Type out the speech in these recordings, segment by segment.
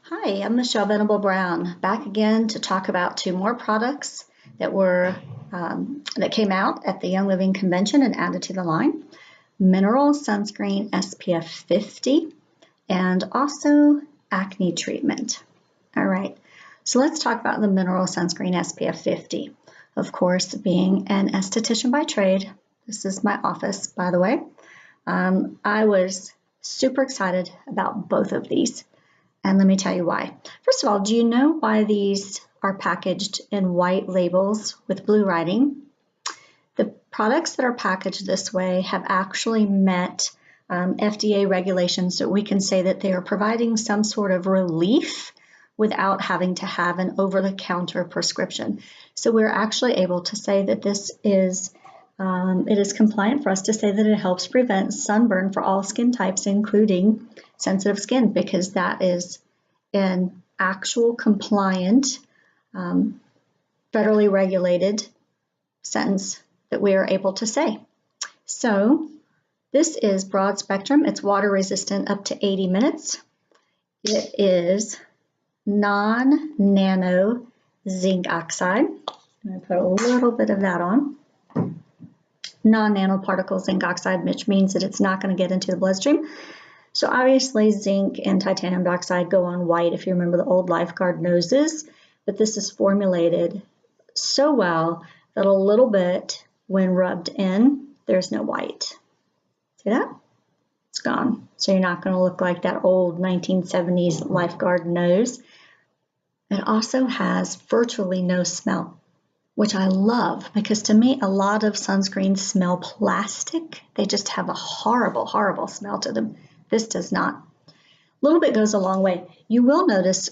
Hi, I'm Michelle Venable-Brown, back again to talk about two more products that came out at the Young Living Convention and added to the line. Mineral Sunscreen SPF 50 and also acne treatment. All right, so let's talk about the Mineral Sunscreen SPF 50. Of course, being an esthetician by trade, this is my office, by the way, I was super excited about both of these. And let me tell you why. First of all, do you know why these are packaged in white labels with blue writing? The products that are packaged this way have actually met FDA regulations, so we can say that they are providing some sort of relief without having to have an over-the-counter prescription. So we're actually able to say that this is it is compliant for us to say that it helps prevent sunburn for all skin types, including sensitive skin, because that is an actual compliant, federally regulated sentence that we are able to say. So this is broad spectrum. It's water resistant up to 80 minutes. It is non-nano zinc oxide. I'm going to put a little bit of that on. Non-nanoparticle zinc oxide, which means that it's not going to get into the bloodstream. So obviously zinc and titanium dioxide go on white, if you remember the old lifeguard noses, but this is formulated so well that a little bit, when rubbed in, there's no white. See that? It's gone. So you're not going to look like that old 1970s lifeguard nose. It also has virtually no smell, which I love, because to me, a lot of sunscreens smell plastic. They just have a horrible, horrible smell to them. This does not. A little bit goes a long way. You will notice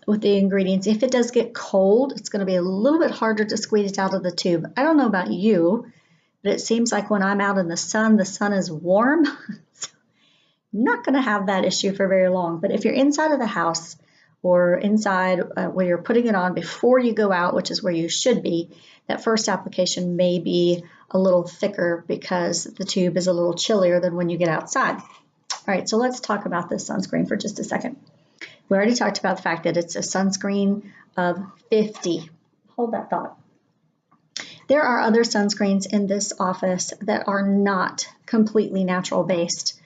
with the ingredients, if it does get cold, it's going to be a little bit harder to squeeze it out of the tube. I don't know about you, but it seems like when I'm out in the sun is warm. So I'm not going to have that issue for very long. But if you're inside of the house, or inside where you're putting it on before you go out, which is where you should be, that first application may be a little thicker because the tube is a little chillier than when you get outside. All right, so let's talk about this sunscreen for just a second. We already talked about the fact that it's a sunscreen of 50. Hold that thought. There are other sunscreens in this office that are not completely natural based.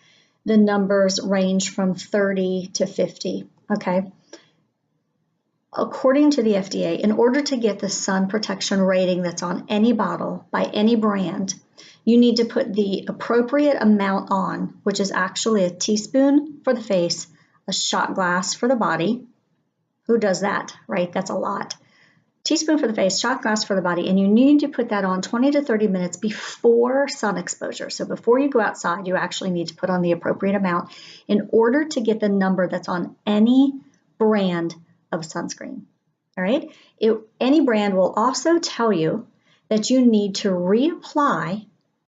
The numbers range from 30 to 50, okay? According to the FDA, in order to get the sun protection rating that's on any bottle by any brand, you need to put the appropriate amount on, which is actually a teaspoon for the face, a shot glass for the body. Who does that, right? That's a lot. Teaspoon for the face, shot glass for the body, and you need to put that on 20 to 30 minutes before sun exposure. So before you go outside, you actually need to put on the appropriate amount in order to get the number that's on any brand of sunscreen. All right. Any brand will also tell you that you need to reapply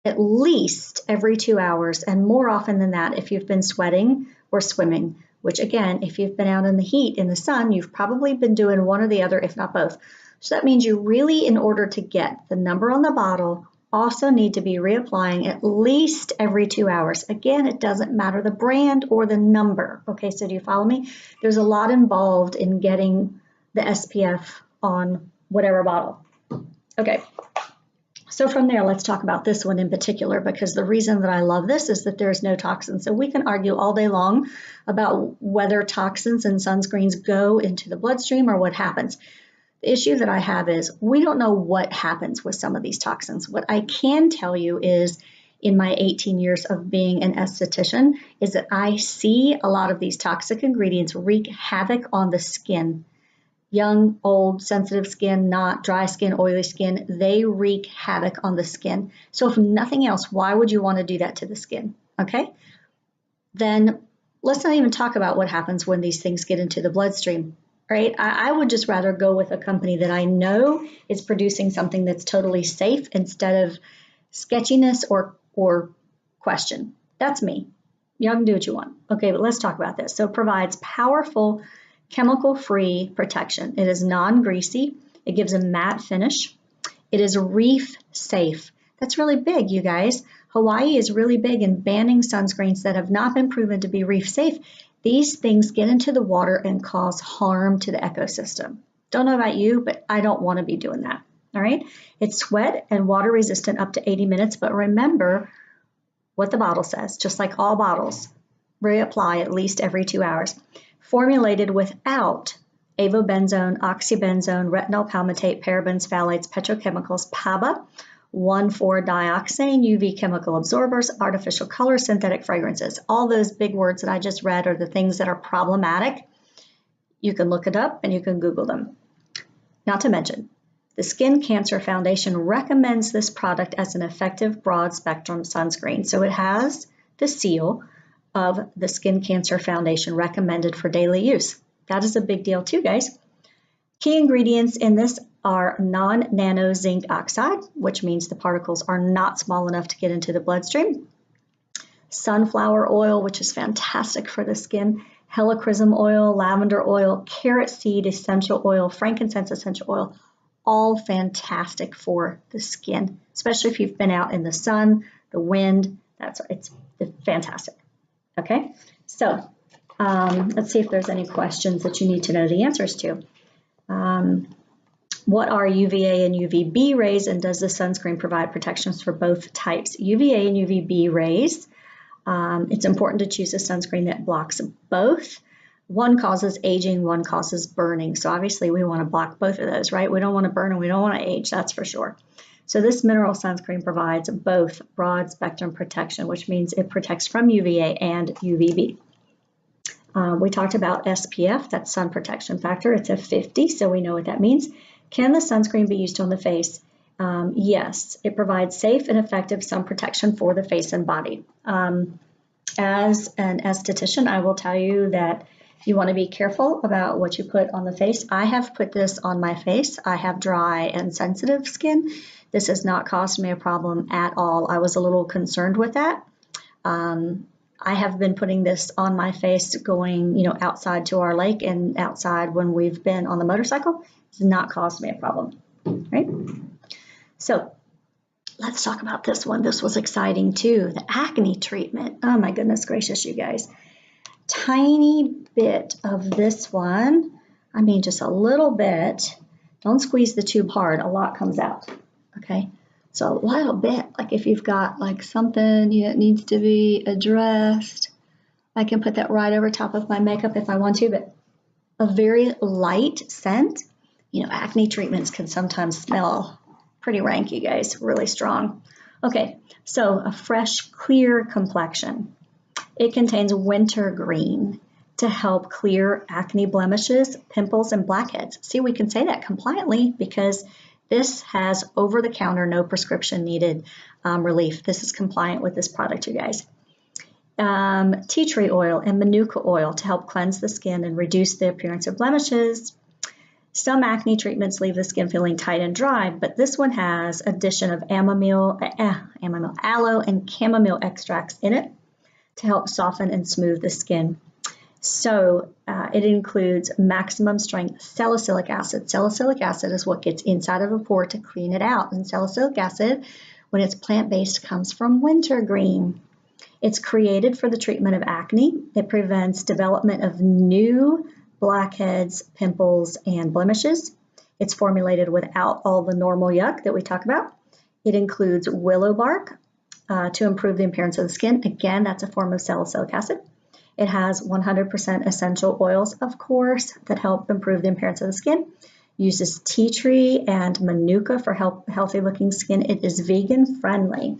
at least every 2 hours, and more often than that if you've been sweating or swimming, which again, if you've been out in the heat in the sun, you've probably been doing one or the other, if not both. So that means you really, in order to get the number on the bottle, also need to be reapplying at least every 2 hours. Again, it doesn't matter the brand or the number. Okay, so do you follow me? There's a lot involved in getting the SPF on whatever bottle. Okay, so from there, let's talk about this one in particular, because the reason that I love this is that there's no toxins. So we can argue all day long about whether toxins in sunscreens go into the bloodstream or what happens. The issue that I have is we don't know what happens with some of these toxins. What I can tell you is, in my 18 years of being an esthetician, is that I see a lot of these toxic ingredients wreak havoc on the skin. Young, old, sensitive skin, not dry skin, oily skin, they wreak havoc on the skin. So if nothing else, why would you want to do that to the skin? Okay? Then let's not even talk about what happens when these things get into the bloodstream. Right? I would just rather go with a company that I know is producing something that's totally safe instead of sketchiness or question. That's me. Y'all can do what you want. Okay, but let's talk about this. So it provides powerful chemical-free protection. It is non-greasy. It gives a matte finish. It is reef safe. That's really big, you guys. Hawaii is really big in banning sunscreens that have not been proven to be reef safe. These things get into the water and cause harm to the ecosystem. Don't know about you, but I don't want to be doing that. All right. It's wet and water resistant up to 80 minutes, but remember what the bottle says, just like all bottles, reapply at least every 2 hours. Formulated without avobenzone, oxybenzone, retinol palmitate, parabens, phthalates, petrochemicals, PABA, 1,4-dioxane, UV chemical absorbers, artificial colors, synthetic fragrances. All those big words that I just read are the things that are problematic. You can look it up and you can Google them. Not to mention, the Skin Cancer Foundation recommends this product as an effective broad spectrum sunscreen. So it has the seal of the Skin Cancer Foundation recommended for daily use. That is a big deal too, guys. Key ingredients in this are non-nano zinc oxide, which means the particles are not small enough to get into the bloodstream. Sunflower oil, which is fantastic for the skin. Helichrysum oil, lavender oil, carrot seed essential oil, frankincense essential oil, all fantastic for the skin, especially if you've been out in the sun, the wind. It's fantastic. Okay, so let's see if there's any questions that you need to know the answers to. What are UVA and UVB rays, and does the sunscreen provide protections for both types? UVA and UVB rays, it's important to choose a sunscreen that blocks both. One causes aging, one causes burning. So obviously we want to block both of those, right? We don't want to burn and we don't want to age, that's for sure. So this mineral sunscreen provides both broad spectrum protection, which means it protects from UVA and UVB. We talked about SPF, that's sun protection factor. It's a 50, so we know what that means. Can the sunscreen be used on the face? Yes, it provides safe and effective sun protection for the face and body. As an esthetician, I will tell you that you want to be careful about what you put on the face. I have put this on my face. I have dry and sensitive skin. This has not caused me a problem at all. I was a little concerned with that. I have been putting this on my face going, outside to our lake and outside when we've been on the motorcycle. It's not caused me a problem, right? So let's talk about this one. This was exciting too. The acne treatment. Oh my goodness gracious, you guys. Tiny bit of this one. I mean, just a little bit. Don't squeeze the tube hard. A lot comes out, okay? So a little bit, like if you've got like something that needs to be addressed, I can put that right over top of my makeup if I want to, but a very light scent. Acne treatments can sometimes smell pretty rank, you guys, really strong. Okay, so a fresh, clear complexion. It contains wintergreen to help clear acne blemishes, pimples, and blackheads. See, we can say that compliantly because this has over-the-counter, no prescription needed relief. This is compliant with this product, you guys. Tea tree oil and manuka oil to help cleanse the skin and reduce the appearance of blemishes. Some acne treatments leave the skin feeling tight and dry, but this one has addition of aloe and chamomile extracts in it to help soften and smooth the skin. So it includes maximum strength salicylic acid. Salicylic acid is what gets inside of a pore to clean it out. And salicylic acid, when it's plant-based, comes from wintergreen. It's created for the treatment of acne. It prevents development of new blackheads, pimples, and blemishes. It's formulated without all the normal yuck that we talk about. It includes willow bark to improve the appearance of the skin. Again, that's a form of salicylic acid. It has 100% essential oils, of course, that help improve the appearance of the skin. Uses tea tree and manuka for healthy looking skin. It is vegan friendly.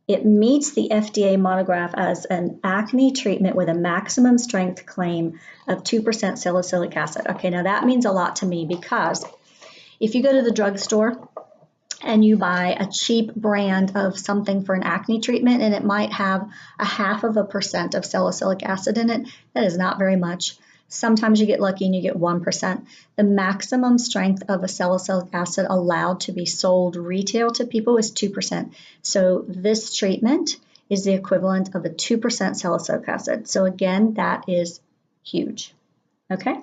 It meets the FDA monograph as an acne treatment with a maximum strength claim of 2% salicylic acid. Okay, now that means a lot to me because if you go to the drugstore and you buy a cheap brand of something for an acne treatment and it might have 0.5% of salicylic acid in it, that is not very much. Sometimes you get lucky and you get 1%. The maximum strength of a salicylic acid allowed to be sold retail to people is 2%. So this treatment is the equivalent of a 2% salicylic acid. So again, that is huge. Okay,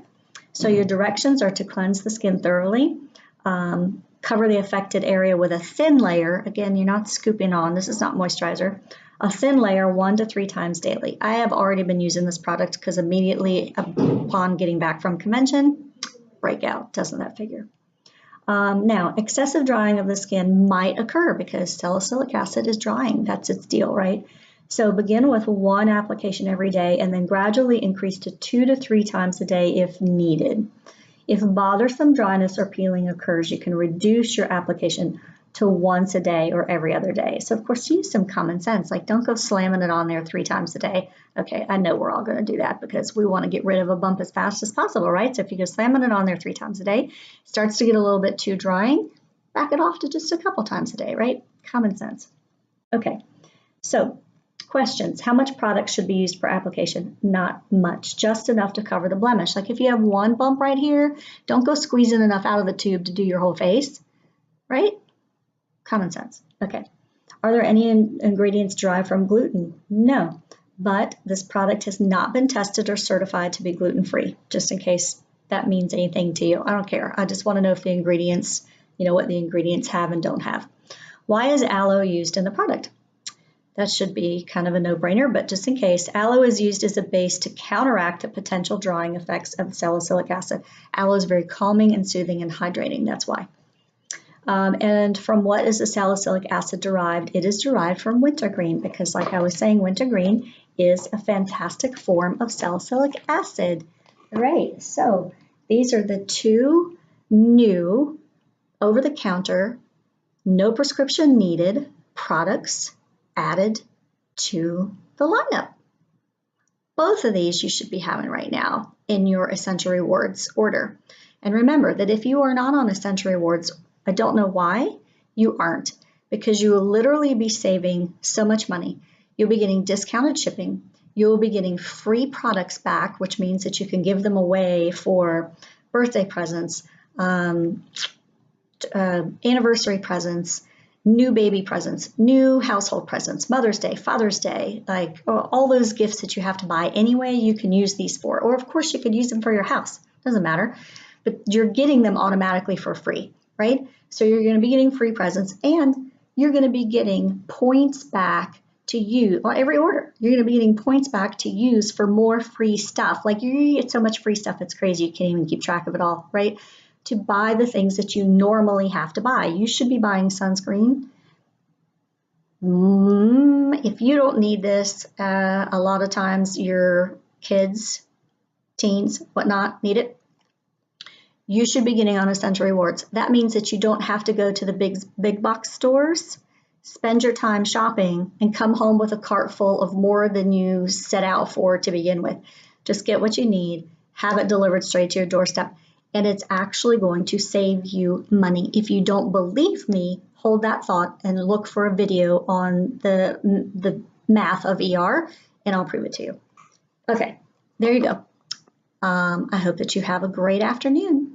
so your directions are to cleanse the skin thoroughly, cover the affected area with a thin layer. Again, you're not scooping on. This is not moisturizer. A thin layer 1 to 3 times daily. I have already been using this product because immediately upon getting back from convention, breakout, doesn't that figure? Now, excessive drying of the skin might occur because salicylic acid is drying. That's its deal, right? So begin with 1 application every day and then gradually increase to 2 to 3 times a day if needed. If bothersome dryness or peeling occurs, you can reduce your application to once a day or every other day. So of course, use some common sense, like don't go slamming it on there 3 times a day. Okay, I know we're all gonna do that because we wanna get rid of a bump as fast as possible, right? So if you go slamming it on there 3 times a day, starts to get a little bit too drying, back it off to just a couple times a day, right? Common sense. Okay, so questions. How much product should be used per application? Not much, just enough to cover the blemish. Like if you have 1 bump right here, don't go squeezing enough out of the tube to do your whole face, right? Common sense. Okay. Are there any ingredients derived from gluten? No, but this product has not been tested or certified to be gluten-free, just in case that means anything to you. I don't care. I just want to know if the ingredients, what the ingredients have and don't have. Why is aloe used in the product? That should be kind of a no-brainer, but just in case, aloe is used as a base to counteract the potential drying effects of salicylic acid. Aloe is very calming and soothing and hydrating, that's why. And from what is the salicylic acid derived? It is derived from wintergreen because like I was saying, wintergreen is a fantastic form of salicylic acid. All right, so these are the 2 new over-the-counter, no prescription needed products added to the lineup. Both of these you should be having right now in your Essential Rewards order. And remember that if you are not on Essential Rewards, I don't know why you aren't, because you will literally be saving so much money. You'll be getting discounted shipping. You'll be getting free products back, which means that you can give them away for birthday presents, anniversary presents, new baby presents, new household presents, Mother's Day, Father's Day, like all those gifts that you have to buy anyway, you can use these for. Or of course you could use them for your house, doesn't matter, but you're getting them automatically for free, right? So you're going to be getting free presents and you're going to be getting points back to use on every order. You're going to be getting points back to use for more free stuff. Like you're going to get so much free stuff, it's crazy. You can't even keep track of it all, right? To buy the things that you normally have to buy. You should be buying sunscreen. If you don't need this, a lot of times your kids, teens, whatnot, need it. You should be getting on Essential Rewards. That means that you don't have to go to the big box stores, spend your time shopping, and come home with a cart full of more than you set out for to begin with. Just get what you need, have it delivered straight to your doorstep, and it's actually going to save you money. If you don't believe me, hold that thought and look for a video on the math of ER, and I'll prove it to you. Okay, there you go. I hope that you have a great afternoon.